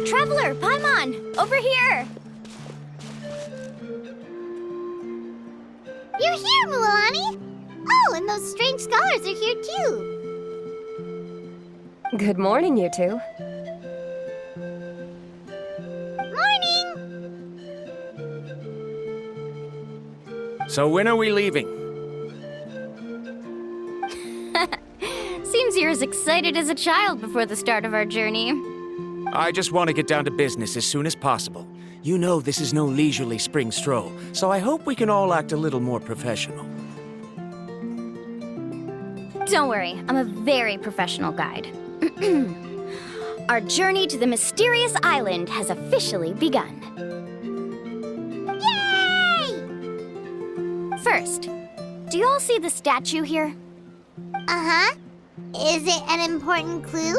Traveler, Paimon, over here! You're here, Mualani! Oh, and those strange scholars are here too. Good morning, you two. Morning! So when are we leaving? Seems you're as excited as a child before the start of our journey. I just want to get down to business as soon as possible. You know this is no leisurely spring stroll, so I hope we can all act a little more professional. Don't worry, I'm a very professional guide. Our journey to the mysterious island has officially begun. Yay! First, do you all see the statue here? Uh-huh. Is it an important clue?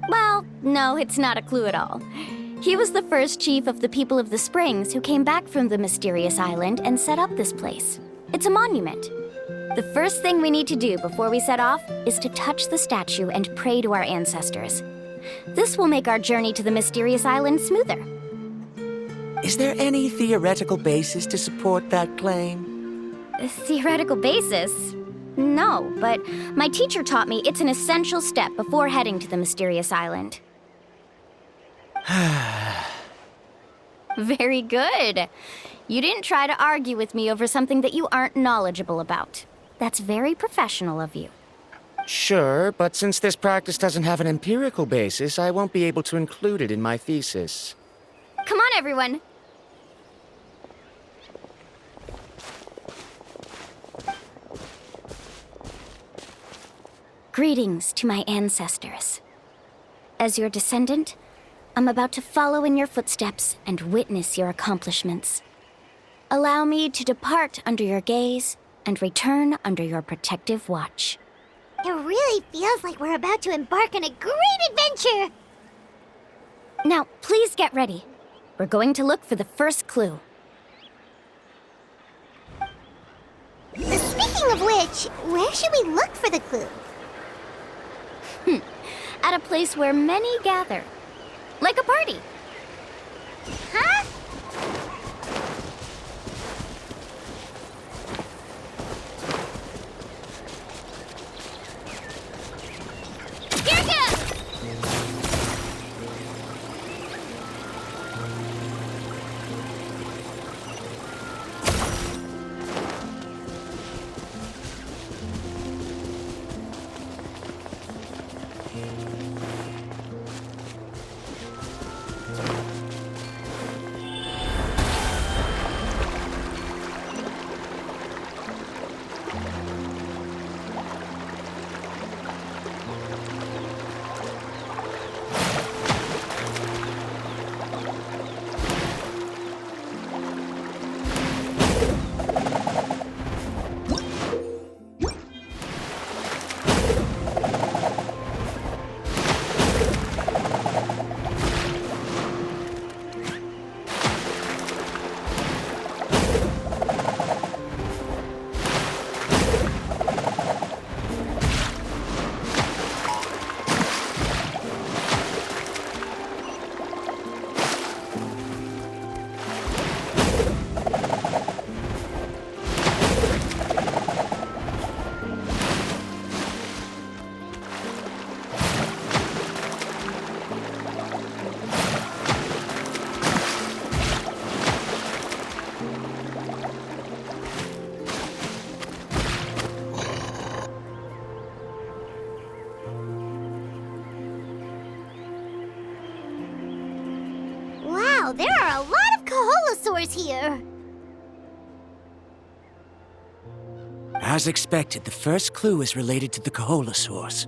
Well, no, it's not a clue at all. He was the first chief of the people of the Springs who came back from the mysterious island and set up this place. It's a monument. The first thing we need to do before we set off is to touch the statue and pray to our ancestors. This will make our journey to the mysterious island smoother. Is there any theoretical basis to support that claim? A theoretical basis? No, but my teacher taught me it's an essential step before heading to the mysterious island. Very good. You didn't try to argue with me over something that you aren't knowledgeable about. That's very professional of you. Sure, but since this practice doesn't have an empirical basis, I won't be able to include it in my thesis. Come on, everyone. Greetings to my ancestors. As your descendant, I'm about to follow in your footsteps and witness your accomplishments. Allow me to depart under your gaze and return under your protective watch. It really feels like we're about to embark on a great adventure! Now, please get ready. We're going to look for the first clue. Speaking of which, where should we look for the clue? At a place where many gather. Like a party. Huh? Here goes! Wow, there are a lot of Kaholosaurs here! As expected, the first clue is related to the Kaholosaurs.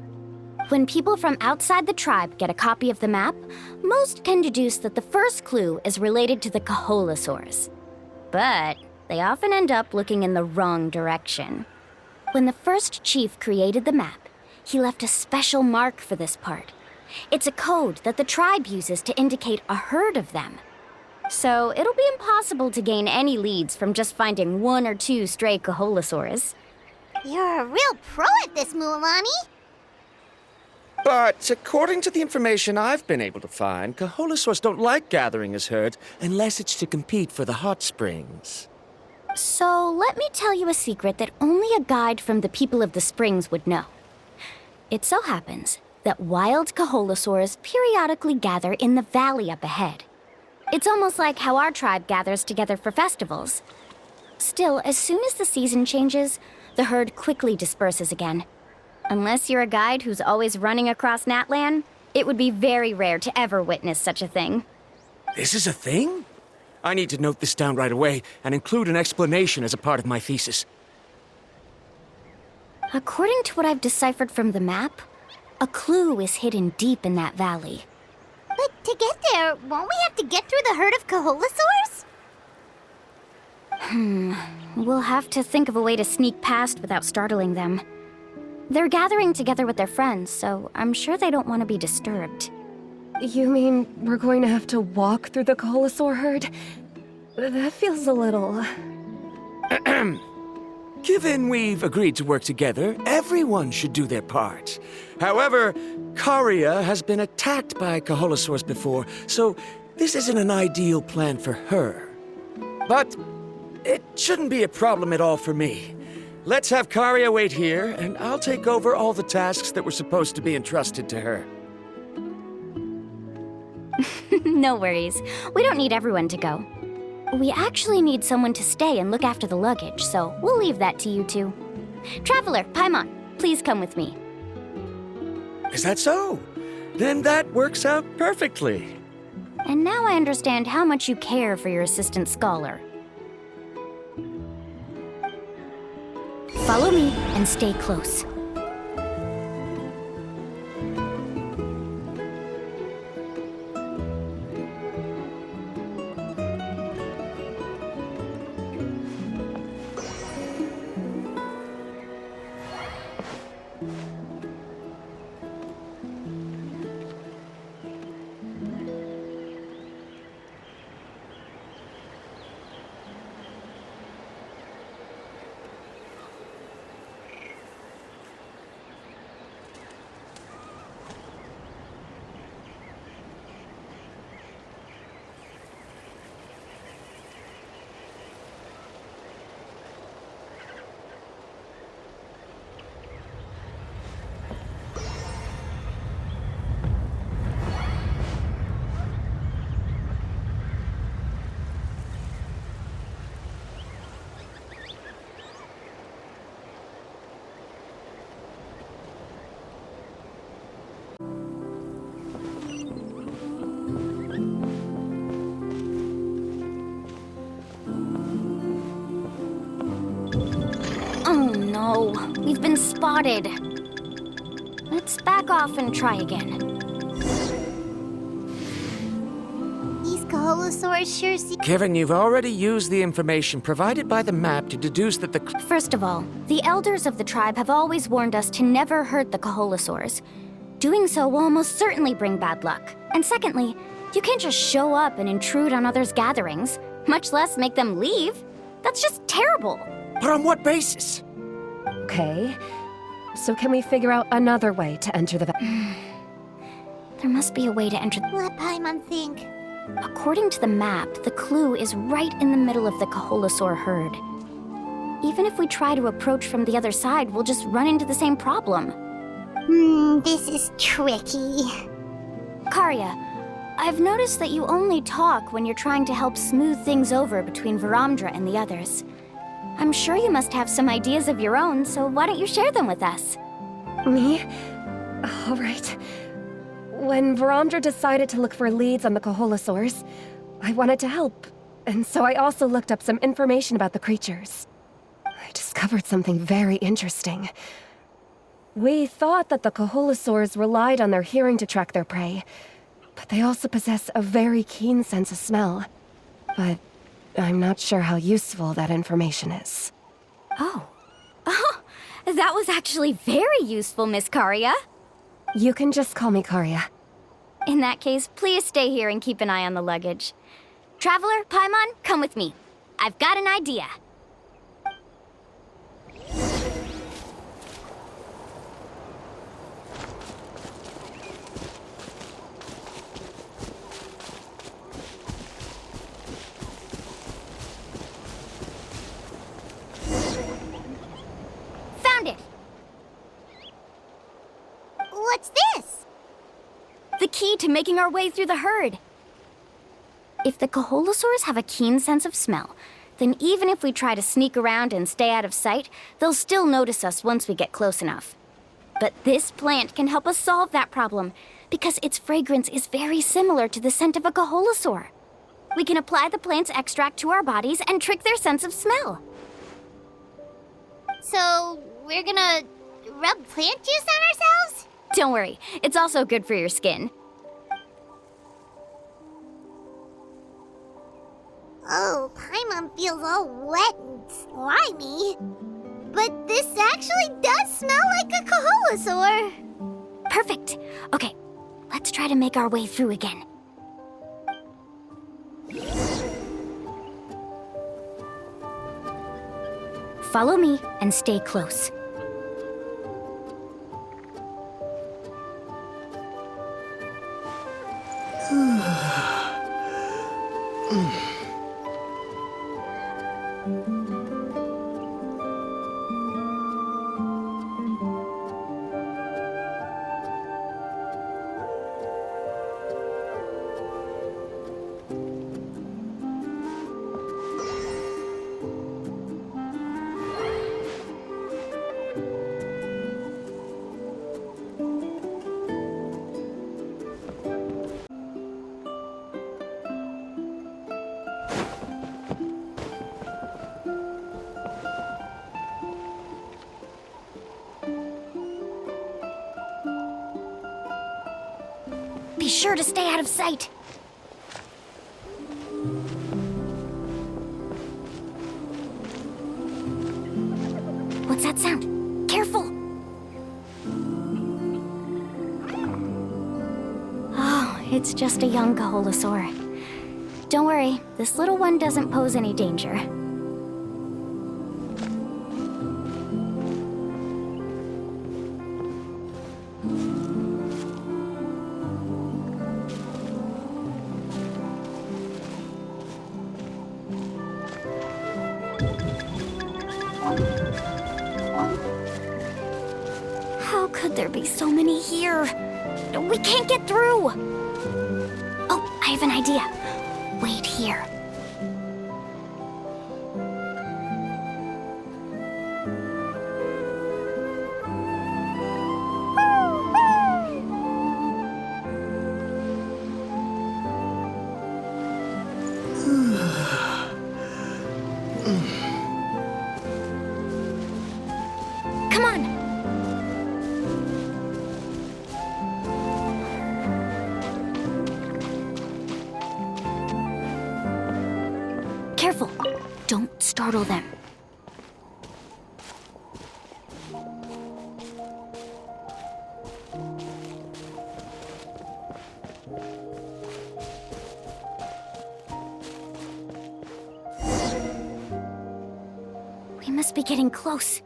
When people from outside the tribe get a copy of the map, most can deduce that the first clue is related to the Kaholosaurs. But they often end up looking in the wrong direction. When the first chief created the map, he left a special mark for this part. It's a code that the tribe uses to indicate a herd of them. So it'll be impossible to gain any leads from just finding one or two stray Kaholosaurs. You're a real pro at this, Mualani! But according to the information I've been able to find, Kaholosaurs don't like gathering as herds unless it's to compete for the hot springs. So let me tell you a secret that only a guide from the people of the springs would know. It so happens that wild Kaholosaurs periodically gather in the valley up ahead. It's almost like how our tribe gathers together for festivals. Still, as soon as the season changes, the herd quickly disperses again. Unless you're a guide who's always running across Natlan, it would be very rare to ever witness such a thing. This is a thing? I need to note this down right away and include an explanation as a part of my thesis. According to what I've deciphered from the map, a clue is hidden deep in that valley. But to get there, won't we have to get through the herd of Kaholosaurs? We'll have to think of a way to sneak past without startling them. They're gathering together with their friends, so I'm sure they don't want to be disturbed. You mean we're going to have to walk through the Kaholosaur herd? That feels a little... Given we've agreed to work together, everyone should do their part. However, Karia has been attacked by Kaholosaurs before, so this isn't an ideal plan for her. But it shouldn't be a problem at all for me. Let's have Karia wait here, and I'll take over all the tasks that were supposed to be entrusted to her. No worries. We don't need everyone to go. We actually need someone to stay and look after the luggage, so we'll leave that to you two. Traveler, Paimon, please come with me. Is that so? Then that works out perfectly. And now I understand how much you care for your assistant scholar. Follow me and stay close. Oh no, we've been spotted. Let's back off and try again. These Kaholosaurs sure seem... Kevin, you've already used the information provided by the map to deduce that the... First of all, the elders of the tribe have always warned us to never hurt the Kaholosaurs. Doing so will almost certainly bring bad luck. And secondly, you can't just show up and intrude on others' gatherings, much less make them leave. That's just terrible. But on what basis? Okay. So can we figure out another way to enter the... There must be a way to enter... Let Paimon think. According to the map, the clue is right in the middle of the Kaholosaur herd. Even if we try to approach from the other side, we'll just run into the same problem. This is tricky. Karia, I've noticed that you only talk when you're trying to help smooth things over between Varamdra and the others. I'm sure you must have some ideas of your own, so why don't you share them with us? Me? All right. When Varamdra decided to look for leads on the Kaholosaurs, I wanted to help, and so I also looked up some information about the creatures. I discovered something very interesting. We thought that the Kaholosaurs relied on their hearing to track their prey, but they also possess a very keen sense of smell. But I'm not sure how useful that information is. Oh, that was actually very useful, Miss Karia. You can just call me Karia. In that case, please stay here and keep an eye on the luggage. Traveler, Paimon, come with me. I've got an idea. What's this? The key to making our way through the herd. If the Coholosaurs have a keen sense of smell, then even if we try to sneak around and stay out of sight, they'll still notice us once we get close enough. But this plant can help us solve that problem, because its fragrance is very similar to the scent of a Coholosaur. We can apply the plant's extract to our bodies and trick their sense of smell. So, we're gonna rub plant juice on ourselves? Don't worry, it's also good for your skin. Oh, Paimon feels all wet and slimy. But this actually does smell like a Coholosaur. Perfect. Okay, let's try to make our way through again. Follow me and stay close. Be sure to stay out of sight. What's that sound? Careful! Oh, it's just a young Coholosaur. Don't worry, this little one doesn't pose any danger. How could there be so many here? We can't get through! Oh, I have an idea. Wait here. Come on! Careful! Don't startle them. We must be getting close.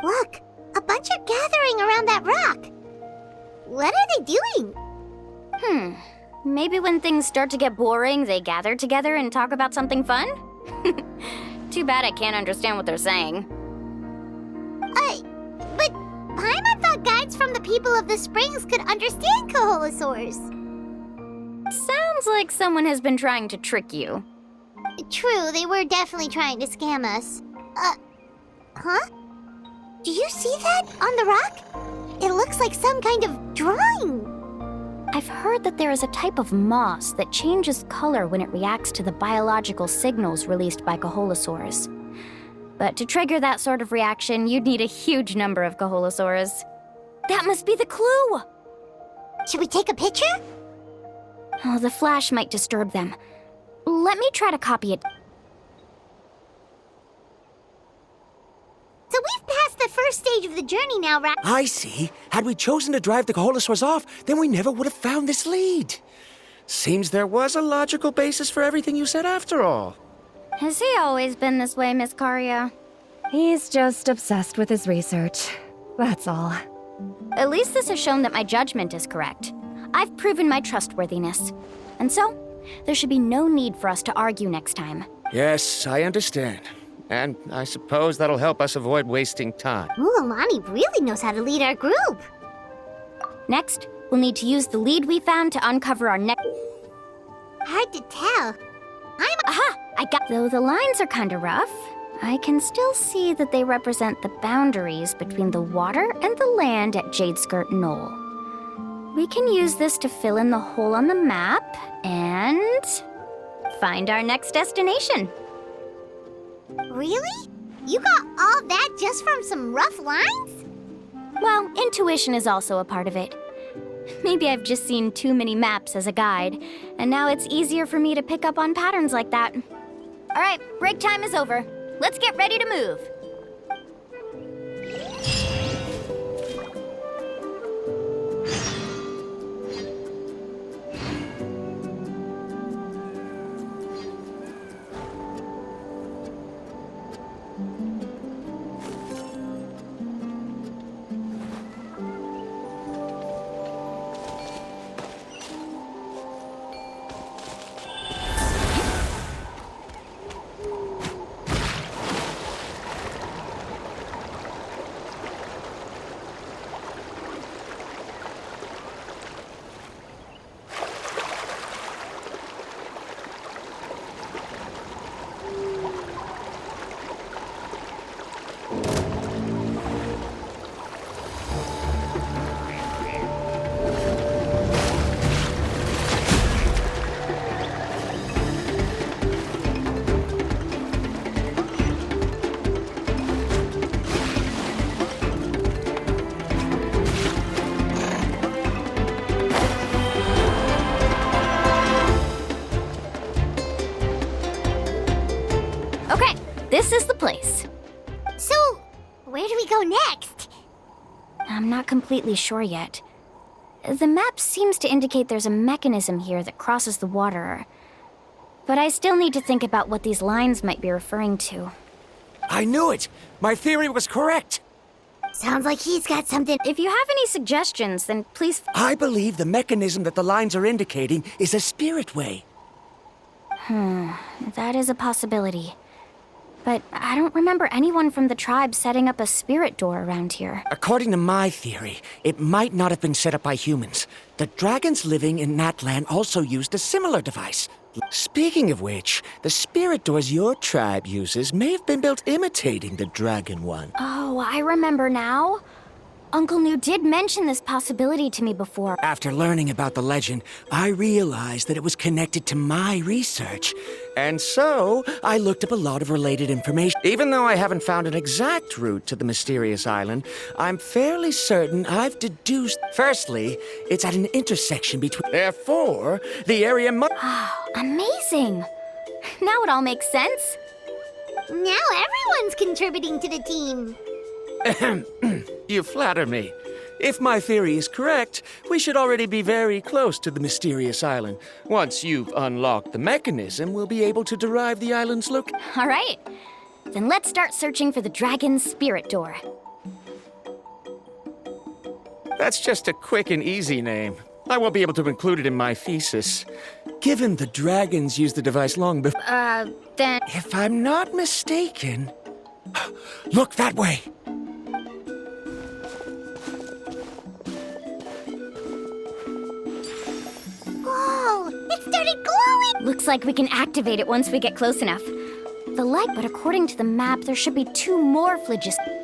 Look, a bunch are gathering around that rock. What are they doing? Maybe when things start to get boring, they gather together and talk about something fun? Too bad I can't understand what they're saying. But Paimon thought guides from the people of the springs could understand Coholosaurs. Sounds like someone has been trying to trick you. True, they were definitely trying to scam us. Huh? Do you see that on the rock? It looks like some kind of drawing. I've heard that there is a type of moss that changes color when it reacts to the biological signals released by Coholosaurs. But to trigger that sort of reaction, you'd need a huge number of Coholosaurs. That must be the clue! Should we take a picture? Oh, the flash might disturb them. Let me try to copy it. So we've passed the first stage of the journey now, right? I see. Had we chosen to drive the Coholosaurs off, then we never would have found this lead. Seems there was a logical basis for everything you said after all. Has he always been this way, Miss Karia? He's just obsessed with his research. That's all. At least this has shown that my judgment is correct. I've proven my trustworthiness. And so, there should be no need for us to argue next time. Yes, I understand. And I suppose that'll help us avoid wasting time. Ooh, Alani really knows how to lead our group. Next, we'll need to use the lead we found to uncover our next. Hard to tell. Aha! I got. Though the lines are kinda rough, I can still see that they represent the boundaries between the water and the land at Jadeskirt Knoll. We can use this to fill in the hole on the map and find our next destination. Really? You got all that just from some rough lines? Well, intuition is also a part of it. Maybe I've just seen too many maps as a guide, and now it's easier for me to pick up on patterns like that. All right, break time is over. Let's get ready to move. Okay, this is the place. So, where do we go next? I'm not completely sure yet. The map seems to indicate there's a mechanism here that crosses the water. But I still need to think about what these lines might be referring to. I knew it! My theory was correct! Sounds like he's got something. If you have any suggestions, then please. I believe the mechanism that the lines are indicating is a spirit way. That is a possibility. But I don't remember anyone from the tribe setting up a spirit door around here. According to my theory, it might not have been set up by humans. The dragons living in Natlan also used a similar device. Speaking of which, the spirit doors your tribe uses may have been built imitating the dragon one. Oh, I remember now. Uncle New did mention this possibility to me before. After learning about the legend, I realized that it was connected to my research. And so, I looked up a lot of related information. Even though I haven't found an exact route to the mysterious island, I'm fairly certain I've deduced... Firstly, it's at an intersection between... Therefore, the area must... Amazing! Now it all makes sense. Now everyone's contributing to the team. You flatter me. If my theory is correct, we should already be very close to the mysterious island. Once you've unlocked the mechanism, we'll be able to derive the island's look. All right. Then let's start searching for the dragon's spirit door. That's just a quick and easy name. I won't be able to include it in my thesis. Given the dragons used the device long before... Then... If I'm not mistaken... Look that way! Whoa, it started glowing! Looks like we can activate it once we get close enough. The light, but according to the map, there should be 2 more phlogiston.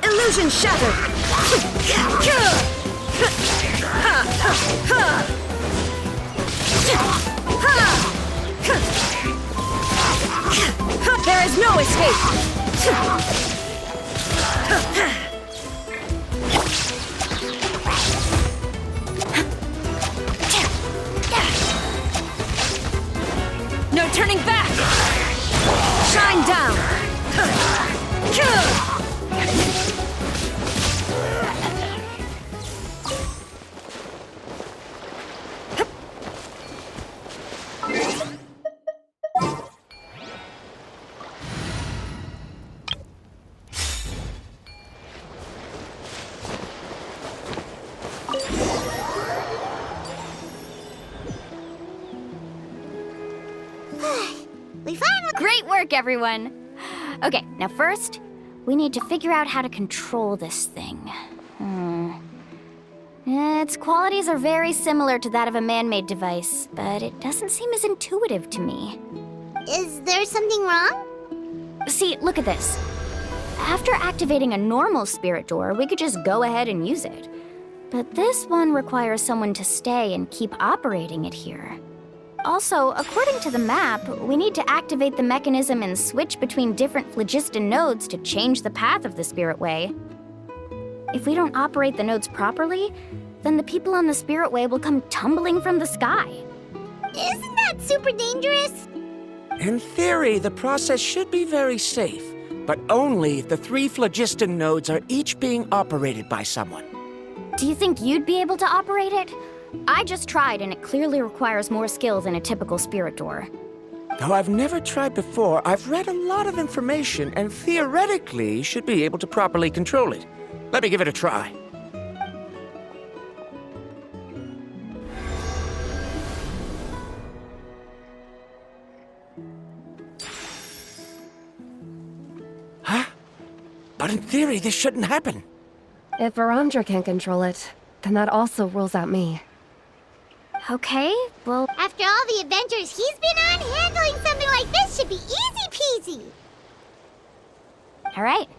Illusion shattered! There is no escape! No turning back! Shine down! We finally... Great work, everyone! Okay, now first, we need to figure out how to control this thing. Its qualities are very similar to that of a man-made device, but it doesn't seem as intuitive to me. Is there something wrong? See, look at this. After activating a normal spirit door, we could just go ahead and use it. But this one requires someone to stay and keep operating it here. Also, according to the map, we need to activate the mechanism and switch between different phlogiston nodes to change the path of the Spirit Way. If we don't operate the nodes properly, then the people on the Spirit Way will come tumbling from the sky. Isn't that super dangerous? In theory, the process should be very safe, but only if the 3 phlogiston nodes are each being operated by someone. Do you think you'd be able to operate it? I just tried, and it clearly requires more skill than a typical spirit door. Though I've never tried before, I've read a lot of information and theoretically should be able to properly control it. Let me give it a try. Huh? But in theory, this shouldn't happen. If Varamdra can't control it, then that also rules out me. Okay, well, After all the adventures he's been on, handling something like this should be easy peasy. all right.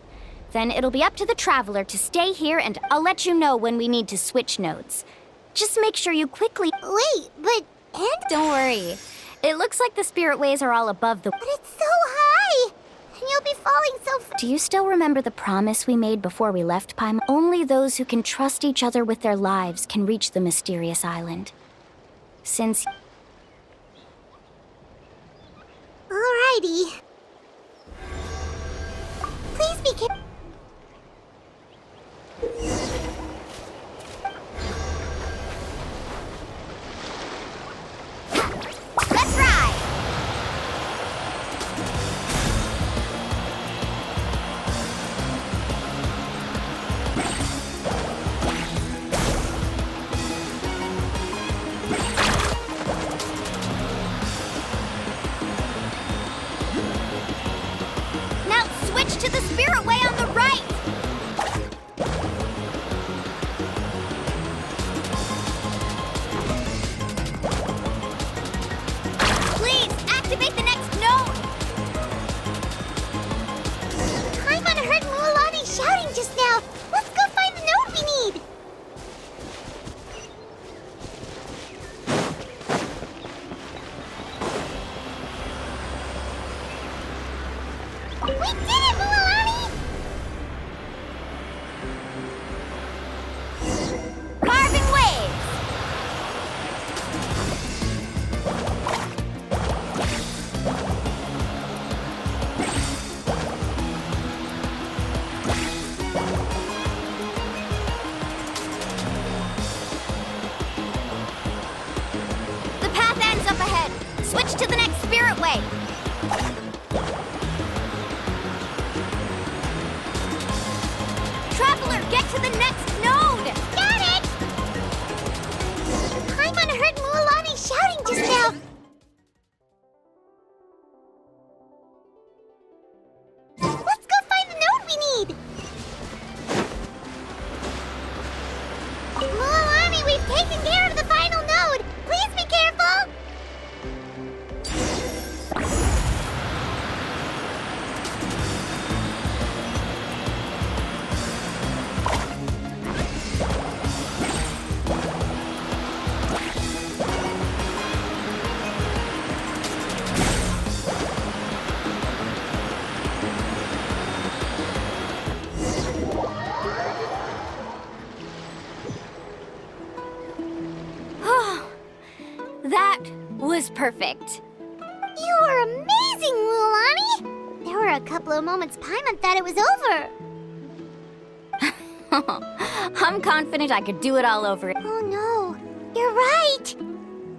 Then it'll be up to the Traveler to stay here, and I'll let you know when we need to switch nodes. Just make sure you quickly... Wait, but... And... Don't worry. It looks like the Spirit Ways are all above the... But it's so high! And you'll be falling so Do you still remember the promise we made before we left Paimon? Only those who can trust each other with their lives can reach the mysterious island. Since... Alrighty. Please be careful. Let We did it, Mualani! Carving waves! The path ends up ahead. Switch to the next spirit way. Traveler, get to the next node! Got it! Paimon heard Mualani shouting just now. Let's go find the node we need! Mualani, we've taken care of the final node! Please be careful! That was perfect. You were amazing, Mualani! There were a couple of moments Paimon thought it was over. I'm confident I could do it all over. Oh no, you're right!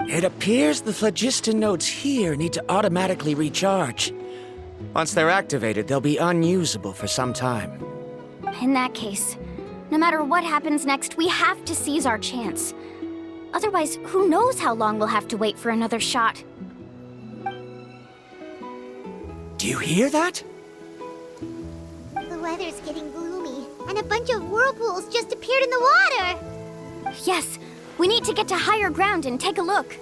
It appears the phlogiston nodes here need to automatically recharge. Once they're activated, they'll be unusable for some time. In that case, no matter what happens next, we have to seize our chance. Otherwise, who knows how long we'll have to wait for another shot. Do you hear that? The weather's getting gloomy, and a bunch of whirlpools just appeared in the water! Yes, we need to get to higher ground and take a look.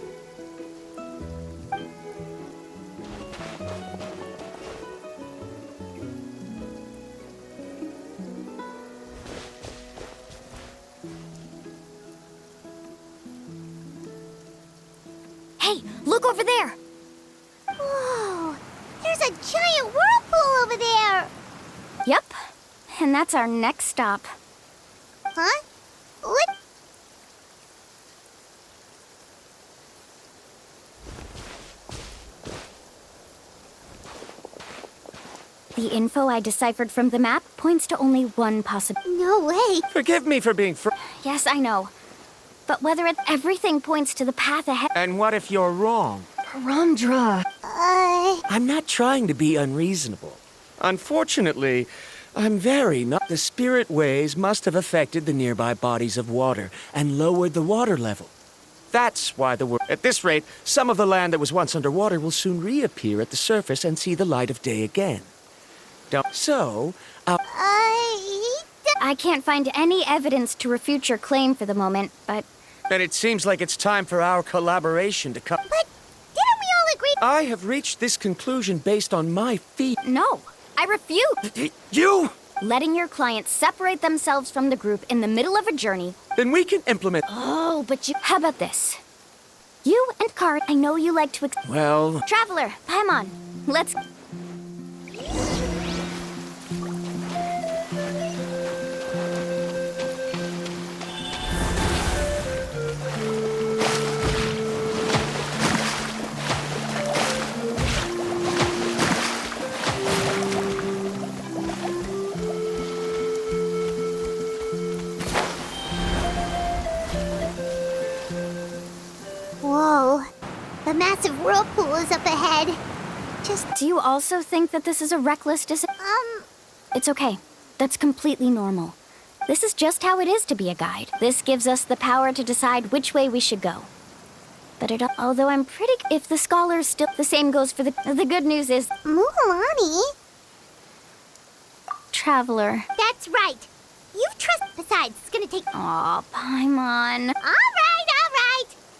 Hey, look over there! Whoa! There's a giant whirlpool over there! Yep, and that's our next stop. Huh? What? The info I deciphered from the map points to only one possibility. No way! Forgive me for being Yes, I know. But everything points to the path ahead. And what if you're wrong? Paramdra. I'm not trying to be unreasonable. Unfortunately, I'm very not. The spirit waves must have affected the nearby bodies of water and lowered the water level. That's why the world. At this rate, some of the land that was once underwater will soon reappear at the surface and see the light of day again. So, I can't find any evidence to refute your claim for the moment, but then it seems like it's time for our collaboration to come. But didn't we all agree? I have reached this conclusion based on my feet. no, I refute. You? Letting your clients separate themselves from the group in the middle of a journey. Then we can implement. Oh, but how about this? You and Kari, I know you like to Well, Traveler, Paimon, let's... Whoa. The massive whirlpool is up ahead. Do you also think that this is a reckless It's okay. That's completely normal. This is just how it is to be a guide. This gives us the power to decide which way we should go. But although I'm pretty... If the scholars still... The same goes for the good news is... Mualani? Traveler. That's right. You've trust. Besides, it's gonna take. Aw, Paimon. All right.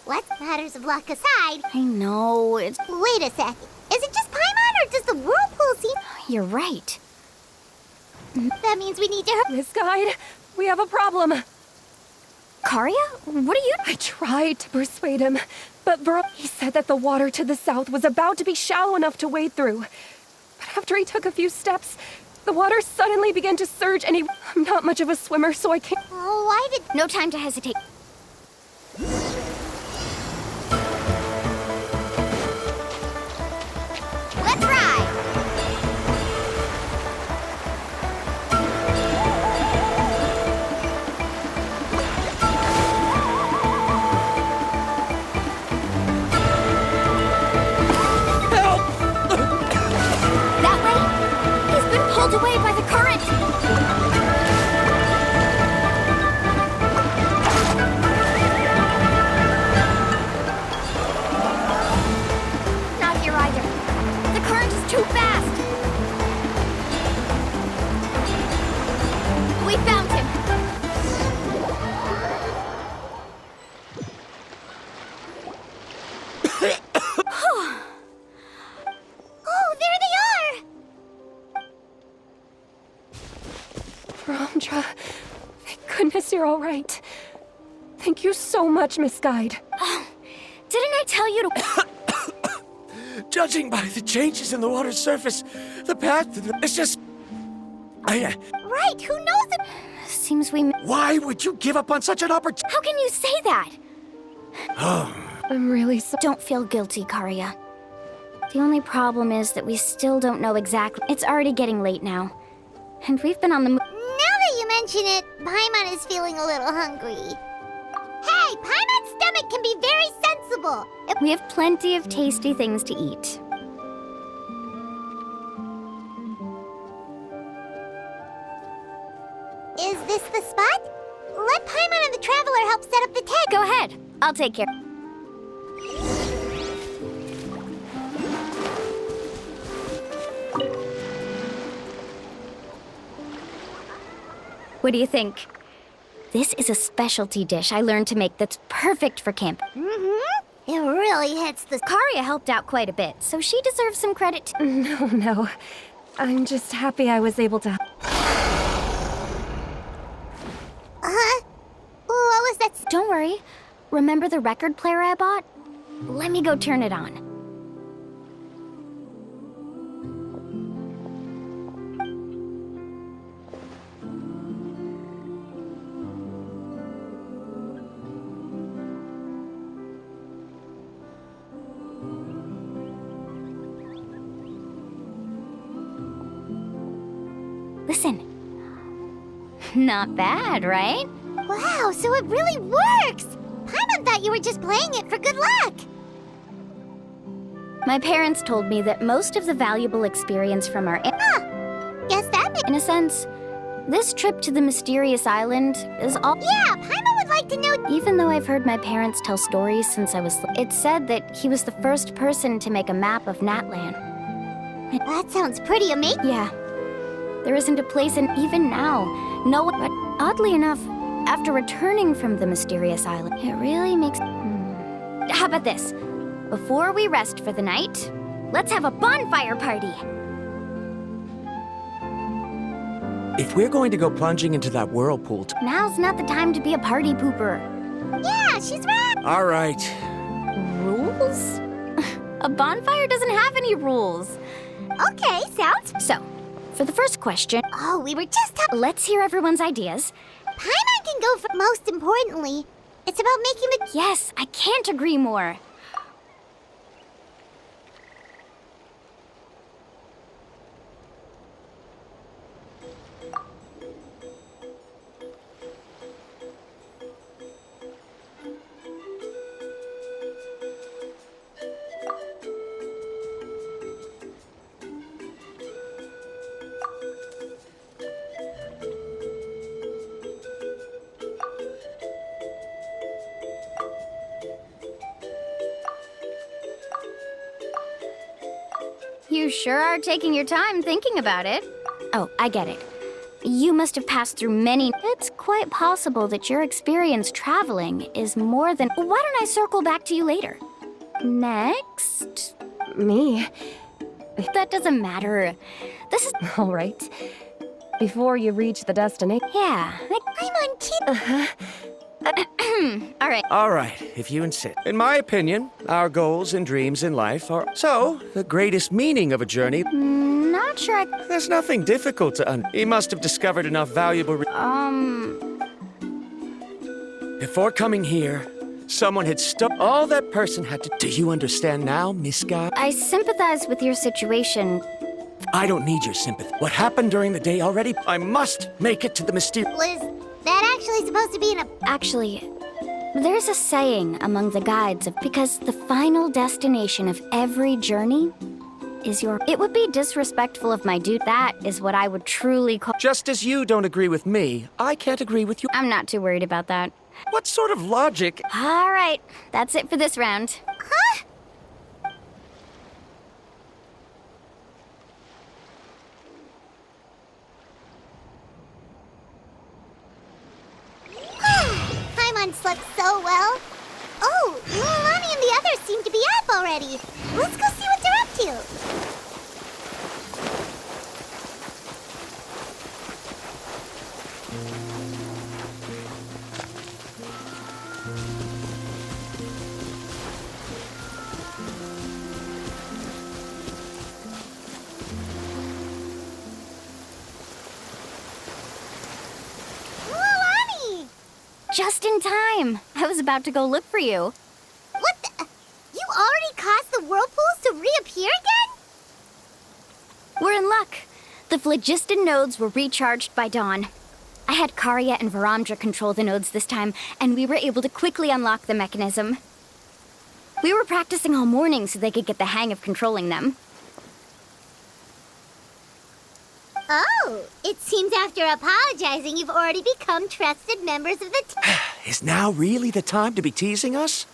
Let matters of luck aside. I know, it's... Wait a sec. Is it just Paimon, or does the whirlpool seem? You're right. That means we need to hurry. Miss Guide, we have a problem. Karia? What are you... I tried to persuade him, but he said that the water to the south was about to be shallow enough to wade through. But But after he took a few steps, the water suddenly began to surge and I'm not much of a swimmer, so I can't... Oh, why did... No time to hesitate. Let's ride! That way? He's been pulled away by the current! Not here either. The current is too fast! We found him! Oh, there they are! Bromdra, thank goodness you're all right. Thank you so much, Miss Guide. Didn't I tell you to... Judging by the changes in the water's surface, the path to the... It's just... Right, who knows it? Seems we... Why would you give up on such an opportunity? How can you say that? I'm really sorry. Don't feel guilty, Karia. The only problem is that we still don't know exactly... It's already getting late now. And we've been on the... Now that you mention it, Paimon is feeling a little hungry. Hey, Paimon's stomach can be very sensible. We have plenty of tasty things to eat. Is this the spot? Let Paimon and the Traveler help set up the tent. Go ahead. I'll take care. What do you think? This is a specialty dish I learned to make that's perfect for camp. Mm-hmm. It really hits the... Karia helped out quite a bit, so she deserves some credit too. No. I'm just happy I was able to... Huh? What was that? Don't worry. Remember the record player I bought? Let me go turn it on. Listen. Not bad, right? Wow, so it really works! Paimon thought you were just playing it for good luck. My parents told me that most of the valuable experience from our... Guess that makes... In a sense, this trip to the mysterious island is all... Yeah, Paimon would like to know... Even though I've heard my parents tell stories since I was... It's said that he was the first person to make a map of Natlan. That sounds pretty amazing. Yeah. There isn't a place in... Even now, no one... But oddly enough, after returning from the mysterious island, it really makes... How about this? Before we rest for the night, let's have a bonfire party! If we're going to go plunging into that whirlpool... Now's not the time to be a party pooper. Yeah, she's right. All right. Rules? A bonfire doesn't have any rules. Okay, sounds... So, for the first question, Oh, we were just talking... let's hear everyone's ideas. Paimon can go for... Most importantly, it's about making the... Yes, I can't agree more. You sure are taking your time thinking about it. Oh, I get it. You must have passed through many... It's quite possible that your experience traveling is more than... Why don't I circle back to you later? Next? Me? That doesn't matter. This is... All right. Before you reach the destination... Yeah. I'm on kid... All right. All right, if you insist. In my opinion, our goals and dreams in life are... So, the greatest meaning of a journey... Not not sure There's nothing difficult to He must have discovered enough valuable... Before coming here, someone had all that person had to... Do you understand now, Miss Guy? I sympathize with your situation. I don't need your sympathy. What happened during the day already? I must make it to the mysterious... Was that actually supposed to be in a... Actually, there's a saying among the guides because the final destination of every journey is your... It would be disrespectful of my dude. That is what I would truly call... Just as you don't agree with me, I can't agree with you. I'm not too worried about that. What sort of logic? All right, that's it for this round. Huh? Paimon slept so well. Oh, Lilani and the others seem to be up already. Let's go see what they're up to. Lilani! Just in time. I was about to go look for you. What the? You already caused the whirlpools to reappear again? We're in luck. The phlogiston nodes were recharged by dawn. I had Karya and Varamdra control the nodes this time, and we were able to quickly unlock the mechanism. We were practicing all morning so they could get the hang of controlling them. Oh, it seems after apologizing, you've already become trusted members of the team. Is now really the time to be teasing us?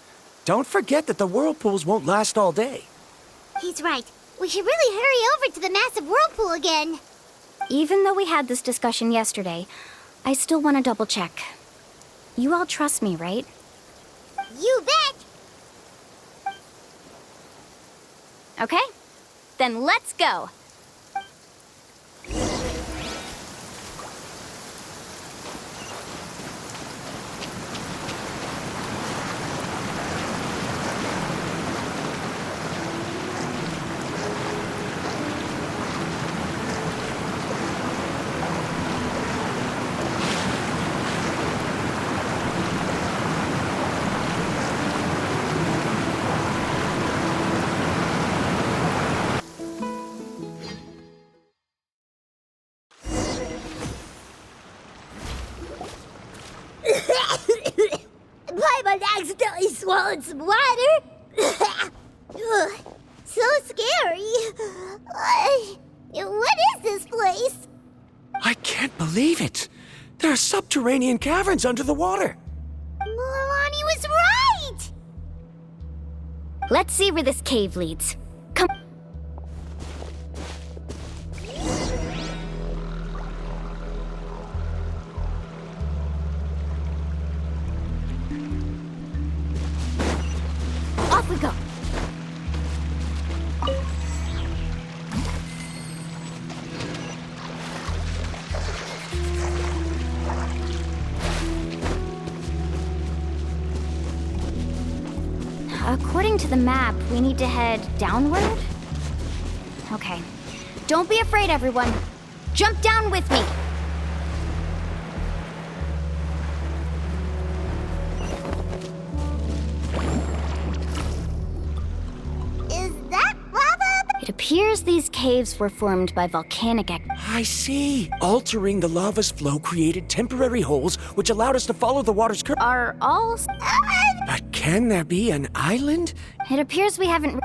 Don't forget that the whirlpools won't last all day. He's right. We should really hurry over to the massive whirlpool again. Even though we had this discussion yesterday, I still want to double check. You all trust me, right? You bet! Okay, then let's go. Paimon accidentally swallowed some water. Ugh, so scary. What is this place? I can't believe it. There are subterranean caverns under the water. Milani was right! Let's see where this cave leads. Come. Off we go. According to the map, we need to head downward? Okay. Don't be afraid, everyone. Jump down with me. Is that lava? It appears these caves were formed by volcanic activity. I see. Altering the lava's flow created temporary holes which allowed us to follow the water's current. Are all... But can there be an island? It appears we haven't...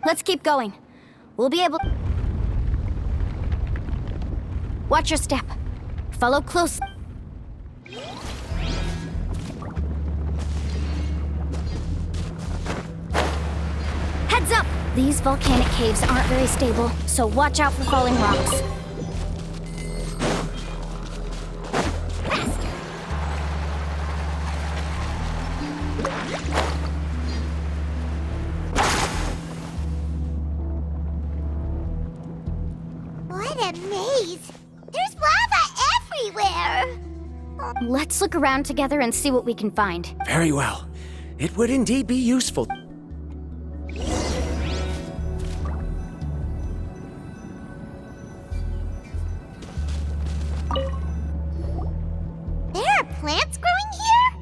Let's keep going. We'll be able... Watch your step. Follow close. Heads up! These volcanic caves aren't very stable, so watch out for falling rocks. What a maze! There's lava everywhere! Let's look around together and see what we can find. Very well. It would indeed be useful. There are plants growing here?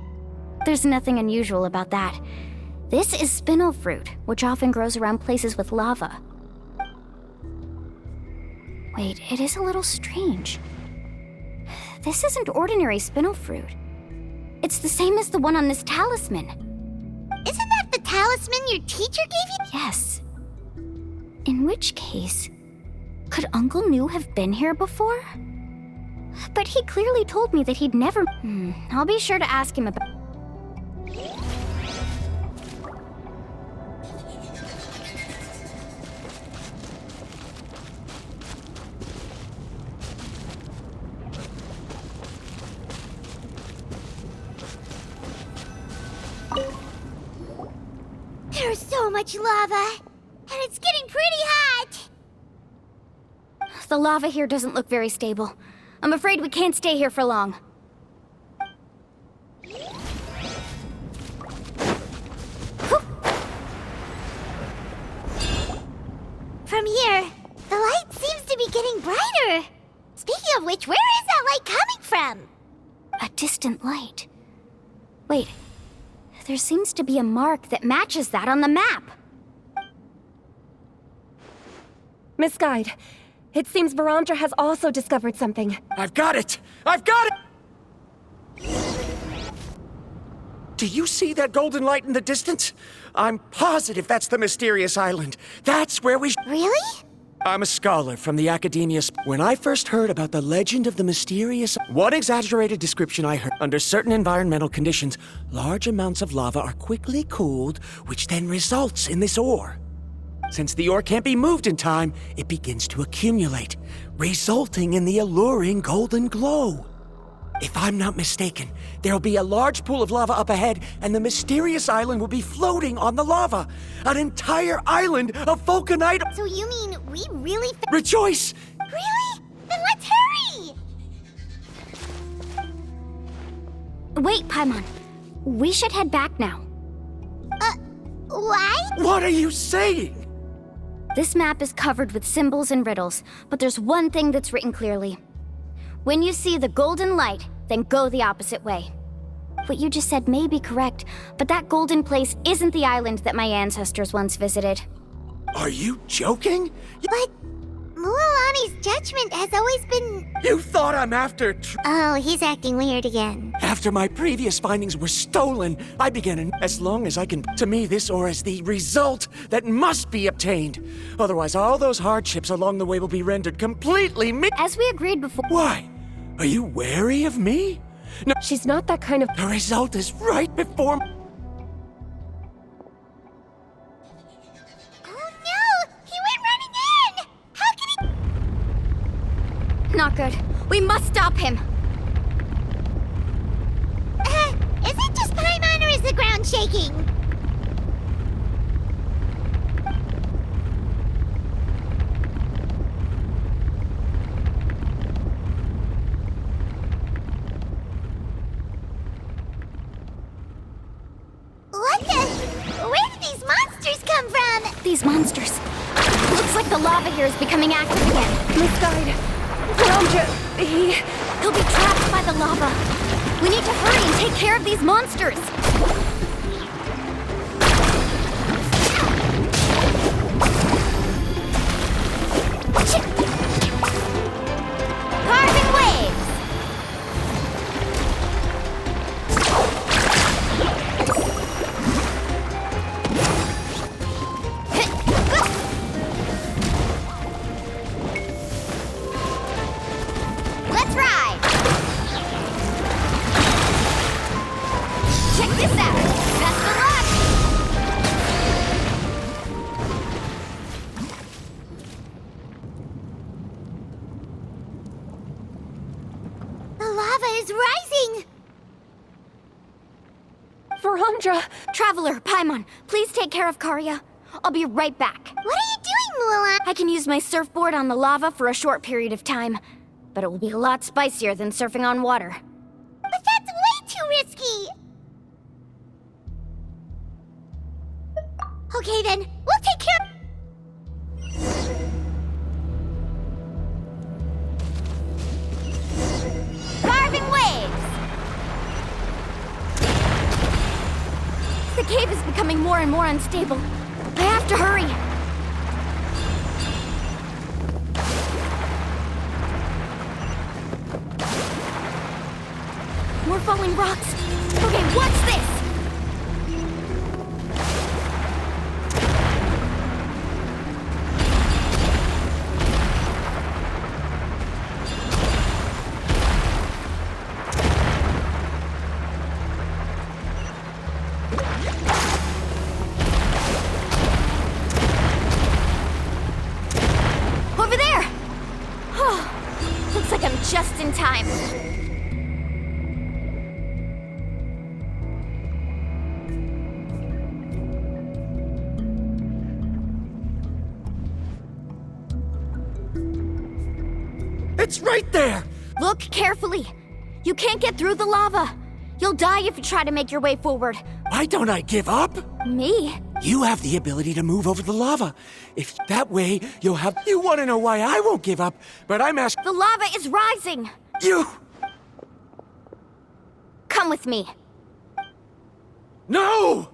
There's nothing unusual about that. This is spinel fruit, which often grows around places with lava. Wait, it is a little strange. This isn't ordinary spinel fruit. It's the same as the one on this talisman. Isn't that the talisman your teacher gave you? Yes. In which case, could Uncle New have been here before? But he clearly told me that he'd never... I'll be sure to ask him about... There's so much lava, and it's getting pretty hot! The lava here doesn't look very stable. I'm afraid we can't stay here for long. From here, the light seems to be getting brighter. Speaking of which, where is that light coming from? A distant light. Wait, there seems to be a mark that matches that on the map. Miss Guide, it seems Verandra has also discovered something. I've got it! I've got it! Do you see that golden light in the distance? I'm positive that's the mysterious island. That's where we Really? I'm a scholar from the Academia. When I first heard about the legend of the mysterious... One exaggerated description I heard. Under certain environmental conditions, large amounts of lava are quickly cooled, which then results in this ore. Since the ore can't be moved in time, it begins to accumulate, resulting in the alluring golden glow. If I'm not mistaken, there'll be a large pool of lava up ahead, and the mysterious island will be floating on the lava. An entire island of vulcanite... So you mean we really... Rejoice! Really? Then let's hurry! Wait, Paimon. We should head back now. Why? What are you saying? This map is covered with symbols and riddles, but there's one thing that's written clearly. When you see the golden light, then go the opposite way. What you just said may be correct, but that golden place isn't the island that my ancestors once visited. Are you joking? But Mualani's judgment has always been... You thought I'm after... Oh, he's acting weird again. After my previous findings were stolen, I began as long as I can... To me, this ore is the result that must be obtained. Otherwise, all those hardships along the way will be rendered completely As we agreed before... Why? Are you wary of me? No, She's not that kind of... the result is right before... Oh no! He went running in! How can he... Not good. We must stop him. Is it just Paimon or is the ground shaking? What the... Where did these monsters come from? These monsters. Looks like the lava here is becoming active again. Miss Guide, Verandra, He'll be trapped by the lava. We need to hurry and take care of these monsters. Carbon waves. is rising! Verandra! Traveler, Paimon, please take care of Karya. I'll be right back. What are you doing, Mulan? I can use my surfboard on the lava for a short period of time, but it will be a lot spicier than surfing on water. But that's way too risky! Okay then, we'll take care of... Carving waves! The cave is becoming more and more unstable. I have to hurry. More falling rocks. Okay, what's this? Over there! Oh, looks like I'm just in time. It's right there! Look carefully. You can't get through the lava. You'll die if you try to make your way forward. Why don't I give up? Me? You have the ability to move over the lava. If that way, you'll have... You want to know why I won't give up, but I'm asking... The lava is rising. You! Come with me. No!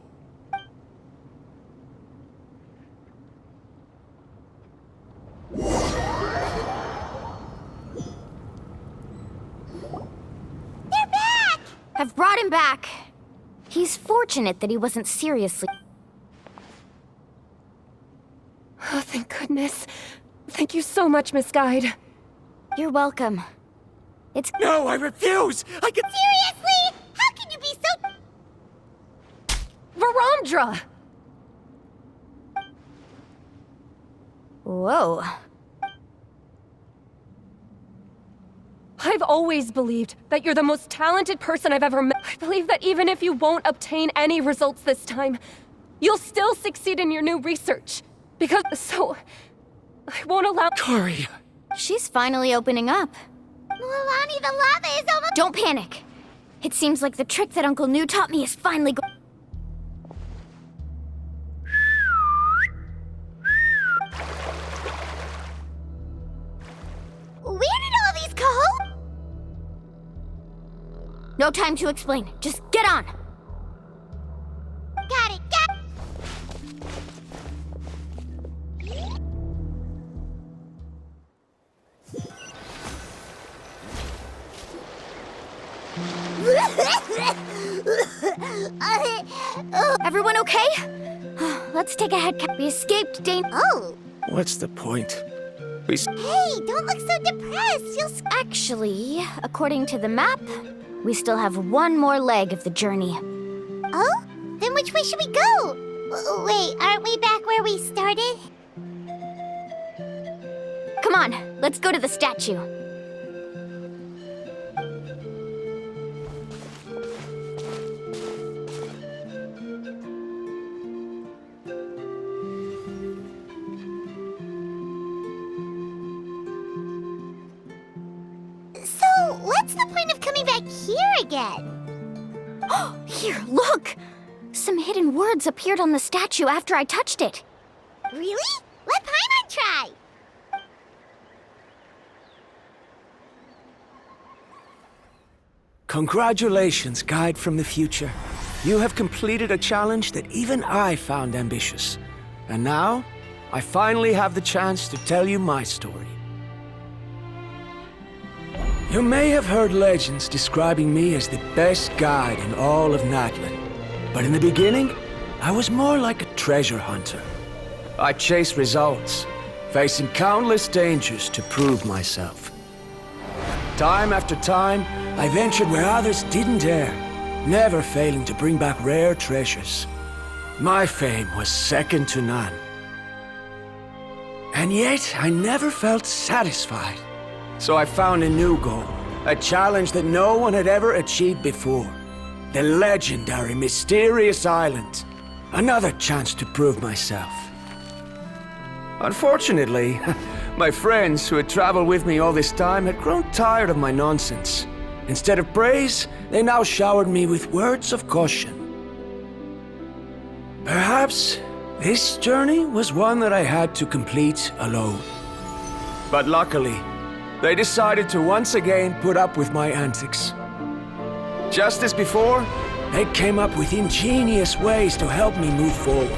They're back! I've brought him back. He's fortunate that he wasn't seriously... Oh, thank goodness. Thank you so much, Miss Guide. You're welcome. It's... No, I refuse! I can... Seriously? How can you be so... Verandra! Whoa. I've always believed that you're the most talented person I've ever met. I believe that even if you won't obtain any results this time, you'll still succeed in your new research. Because, so, I won't allow... Karya. She's finally opening up. Mulan, the lava is almost... Don't panic. It seems like the trick that Uncle New taught me is finally go... Where did all these go? No time to explain. Just get on. Got it, got... Everyone okay? Let's take a head count. We escaped Oh, What's the point? hey, don't look so depressed. You'll... Actually, according to the map, we still have one more leg of the journey. Oh? Then which way should we go? Wait, aren't we back where we started? Come on, let's go to the statue. So, what's the point of coming back here again? Here, look! Some hidden words appeared on the statue after I touched it. Really? Let Paimon try. Congratulations, Guide from the Future. You have completed a challenge that even I found ambitious. And now, I finally have the chance to tell you my story. You may have heard legends describing me as the best guide in all of Natlan. But in the beginning, I was more like a treasure hunter. I chased results, facing countless dangers to prove myself. Time after time, I ventured where others didn't dare, never failing to bring back rare treasures. My fame was second to none. And yet, I never felt satisfied. So I found a new goal, A challenge that no one had ever achieved before. The legendary Mysterious Island. Another chance to prove myself. Unfortunately, my friends who had traveled with me all this time had grown tired of my nonsense. Instead of praise, they now showered me with words of caution. Perhaps this journey was one that I had to complete alone. But luckily, they decided to once again put up with my antics. Just as before, they came up with ingenious ways to help me move forward.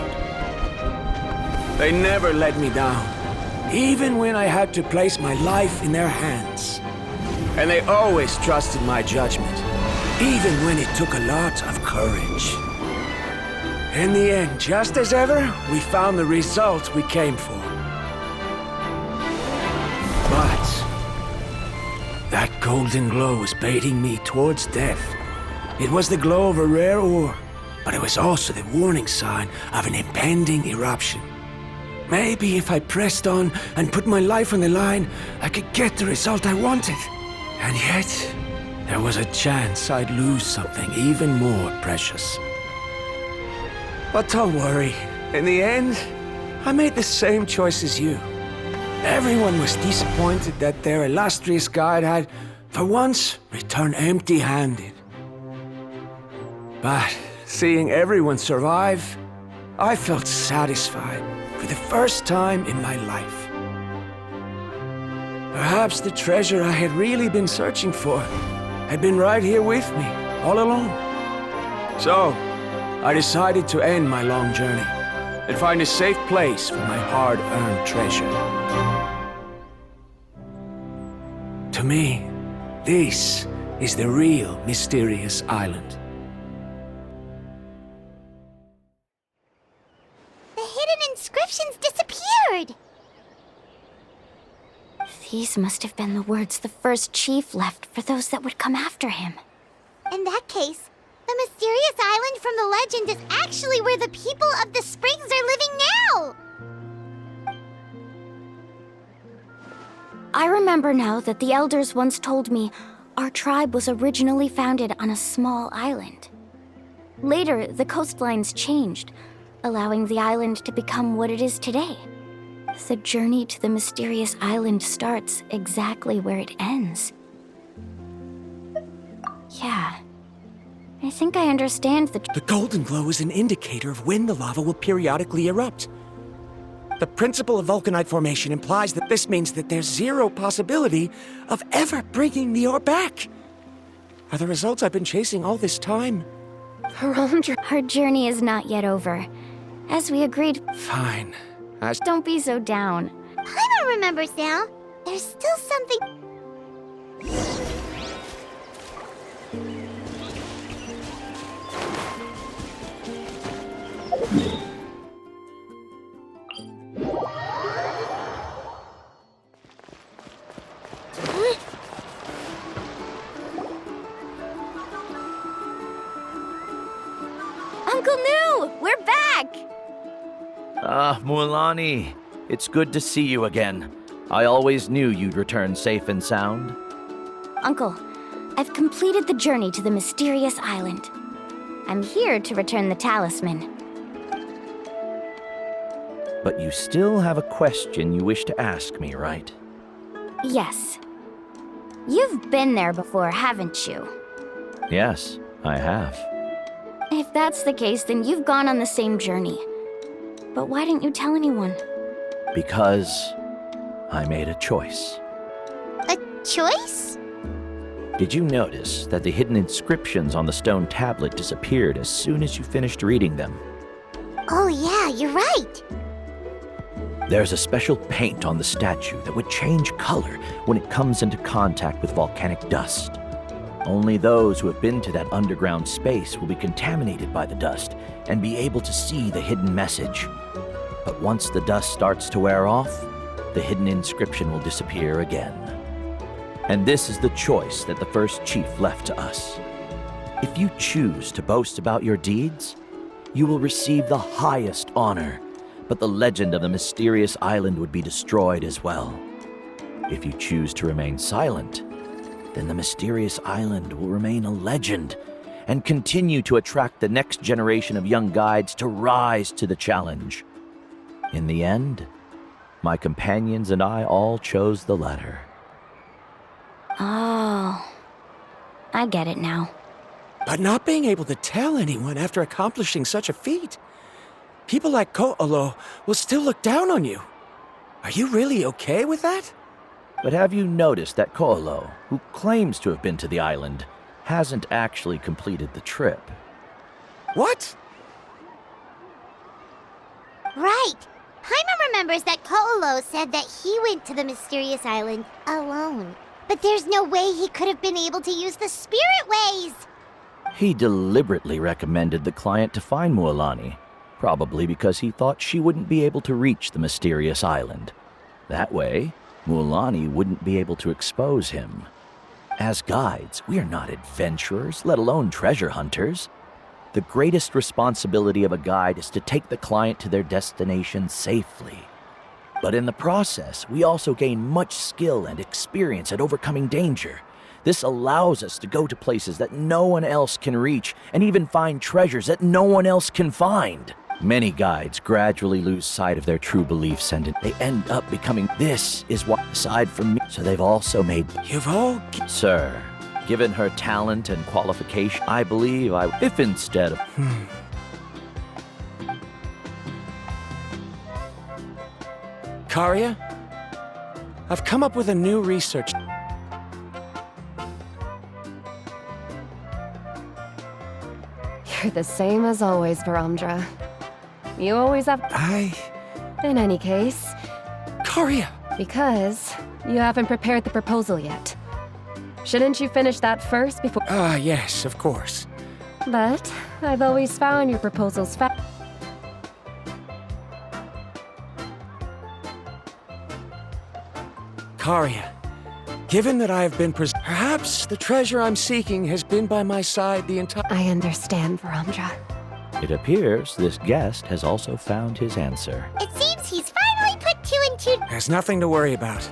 They never let me down, even when I had to place my life in their hands. And they always trusted my judgment, even when it took a lot of courage. In the end, just as ever, we found the result we came for. But that golden glow was baiting me towards death. It was the glow of a rare ore, but it was also the warning sign of an impending eruption. Maybe if I pressed on and put my life on the line, I could get the result I wanted. And yet, there was a chance I'd lose something even more precious. But don't worry. In the end, I made the same choice as you. Everyone was disappointed that their illustrious guide had, for once, returned empty-handed. But seeing everyone survive, I felt satisfied for the first time in my life. Perhaps the treasure I had really been searching for had been right here with me, all along. So, I decided to end my long journey and find a safe place for my hard-earned treasure. To me, this is the real Mysterious Island. The hidden inscriptions disappeared! These must have been the words the first chief left for those that would come after him. In that case, the mysterious island from the legend is actually where the people of the springs are living now! I remember now that the elders once told me our tribe was originally founded on a small island. Later, the coastlines changed, allowing the island to become what it is today. The journey to the mysterious island starts exactly where it ends. Yeah. I think I understand The golden glow is an indicator of when the lava will periodically erupt. The principle of vulcanite formation implies that this means that there's zero possibility of ever bringing the ore back. Are the results I've been chasing all this time? Our journey is not yet over. As we agreed, Fine. don't be so down. Paimon remembers now. There's still something... Uncle New! We're back! Ah, Mualani. It's good to see you again. I always knew you'd return safe and sound. Uncle, I've completed the journey to the mysterious island. I'm here to return the talisman. But you still have a question you wish to ask me, right? Yes. You've been there before, haven't you? Yes, I have. If that's the case, then you've gone on the same journey. But why didn't you tell anyone? Because I made a choice. A choice? Did you notice that the hidden inscriptions on the stone tablet disappeared as soon as you finished reading them? Oh yeah, you're right. There's a special paint on the statue that would change color when it comes into contact with volcanic dust. Only those who have been to that underground space will be contaminated by the dust and be able to see the hidden message. But once the dust starts to wear off, the hidden inscription will disappear again. And this is the choice that the first chief left to us. If you choose to boast about your deeds, you will receive the highest honor, but the legend of the mysterious island would be destroyed as well. If you choose to remain silent, then the mysterious island will remain a legend and continue to attract the next generation of young guides to rise to the challenge. In the end, my companions and I all chose the latter. Oh, I get it now. But not being able to tell anyone after accomplishing such a feat. People like Ko'olo will still look down on you. Are you really okay with that? But have you noticed that Ko'olo, who claims to have been to the island, hasn't actually completed the trip? What? Right. Paimon remembers that Ko'olo said that he went to the mysterious island alone. But there's no way he could have been able to use the spirit ways. He deliberately recommended the client to find Mualani, probably because he thought she wouldn't be able to reach the mysterious island. That way, Mualani wouldn't be able to expose him. As guides, we are not adventurers, let alone treasure hunters. The greatest responsibility of a guide is to take the client to their destination safely. But in the process, we also gain much skill and experience at overcoming danger. This allows us to go to places that no one else can reach, and even find treasures that no one else can find. Many guides gradually lose sight of their true beliefs, and they end up becoming "this is what," aside from me. So they've also made... You've all... Sir, given her talent and qualification, I believe if instead of... Karia? I've come up with a new research... You're the same as always, Varamdra. You always have... In any case, Karia! because you haven't prepared the proposal yet. Shouldn't you finish that first before... Yes, of course. But I've always found your proposals Karia, given that I have been perhaps the treasure I'm seeking has been by my side the entire... I understand, Varamdra. It appears this guest has also found his answer. It seems he's finally put two and two. There's nothing to worry about.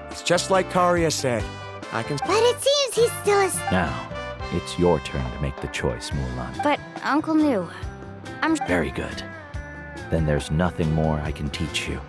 It's just like Karia said. I can... But it seems he's still a... Now, it's your turn to make the choice, Mulan. But Uncle New, I'm... Very good. Then there's nothing more I can teach you.